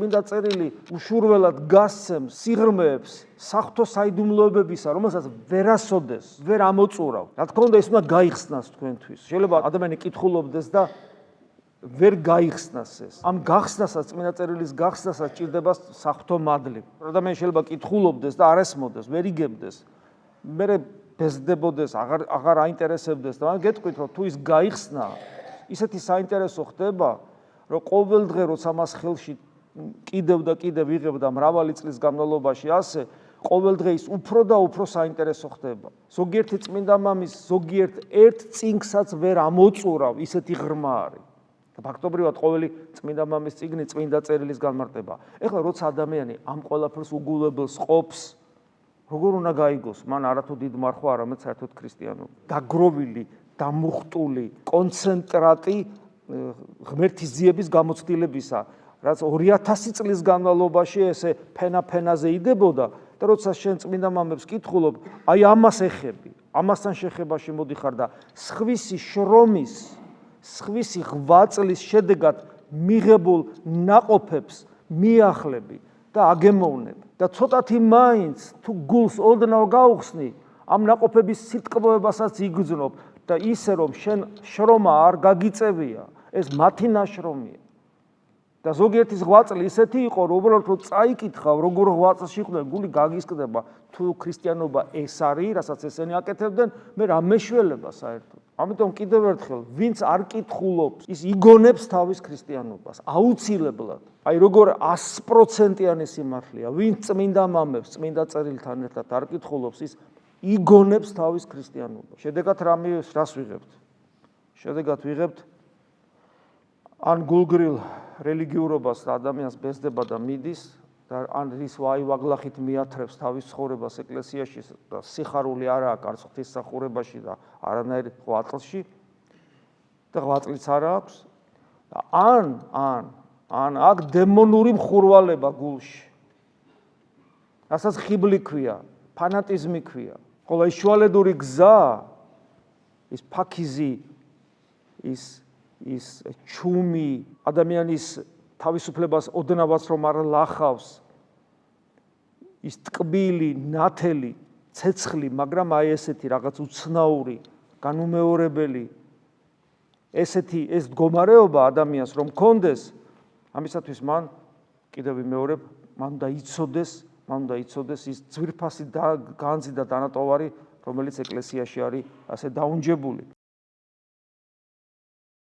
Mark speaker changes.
Speaker 1: წმინდა წერილი უშურველად გასცემს სიღრმეებს საღვთო საიდუმლოებებისა, რომელსაც ვერასოდეს ვერ ამოწურავ. რა თქმა უნდა, ეს უნდა გაიხსნას თქვენთვის. შეიძლება ადამიანი კითხულობდეს და ვერ გაიხსნას ეს. ამ გახსნასაც, წმინდა წერილის გახსნასაც ჭირდება საღვთო მადლი. ადამიანი შეიძლება კითხულობდეს და არ ესმოდეს, ვერ იგებდეს. მერე ბეზდებოდეს, აღარ აინტერესებდეს და გეტყვით, რომ თუ ის გაიხსნა, ისეთი საინტერესო ხდება, რომ ყოველ დღე როცა მას ხელში კიდევ და კიდევ იღებ და მრავალი წლის განმავლობაში ასე, ყოველ დღე ის უფრო და უფრო საინტერესო ხდება. ზოგიერთი წმინდა მამის ზოგიერთ ერთ წინგსაც ვერ ამოწურავ, ისეთი ღრმა არის. და ფაქტობრივად ყოველი წმინდა მამის წიგნი წმინდა წერილის განმარტება. ეხლა როცა ადამიანი ამ ყველაფერს უგულებელს ყოფს, როგორ უნდა გაიგოს? მან არათუ დიდ მარხვა, არამედ საერთოდ ქრისტიანობა. დაგროვილი, დამუხტული, კონცენტრატი ღმერთის ძიების გამოცდილებისა, რაც 2000 წლის განმავლობაში ესე ფენა-ფენაზე იდებოდა და როცა შენ წმინდა მამებს კითხულობ, აი ამას ეხები, ამასთან შეხებაში მოდიხარ და სხვისი შრომის, სხვისი ღვაწლის შედეგად მიღებულ ნაყოფებს მიახლები და აგემოვნებ და ცოტათი მაინც თუ გულს ოდნავ გაუხსნი, ამ ნაყოფების სიტყვებასაც იგრძნობ და ისე რომ შენ შრომა არ გაგიწევია, ეს მათი ნაშრომია. და ზოგიერთის ღვაწლი ისეთი იყო, რომ უბრალოდ რო წაიკითხავ, როგორ ღვაწლში იყვნენ, გული გაგისკდება, თუ ქრისტიანობა ეს არის, რასაც ესენი აკეთებდნენ, მე რა მეშველება საერთოდ. ამიტომ კიდევ ერთხელ, ვინც არ კითხულობს, ის იგონებს თავის ქრისტიანობას, აუცილებლად. აი როგორ 100%-იანი სიმართლეა, ვინც წმინდა მამებს, წმინდა წერილთან ერთად არ კითხულობს, ის იგონებს თავის ქრისტიანობას. შედეგად რას ვიღებთ? შედეგად ვიღებთ ან გულგრილ რელიგიურობას და ადამიანს ბეზდება და მიდის და ან ის ვაი-ვაგლახით მიათრევს თავის ცხოვრებას ეკლესიაში და სიხარული არ აქვს ღვთისმსახურებაში და არანაირ ღვაწლში და ღვაწლიც არ აქვს. ან აქ დემონური მხურვალება გულში. რასაც ხიბლი ქვია, ფანატიზმი ქვია. ხოლო ის შუალედური გზა, ის ფაქიზი, ის ჩუმი, ადამიანის თავისუფლებას ოდნავაც რომ არ ლახავს, ის ტკბილი, ნათელი, ცეცხლი, მაგრამ აი ესეთი რაღაც უცნაური, განუმეორებელი, ეს მდგომარეობა ადამიანს რომ მქონდეს, ამისათვის მან კიდევ ვიმეორებ, მან უნდა იცოდეს ის ძვირფასი განძი და დანატოვარი, რომელიც ეკლესიაში არის ასე დაუნჯებული.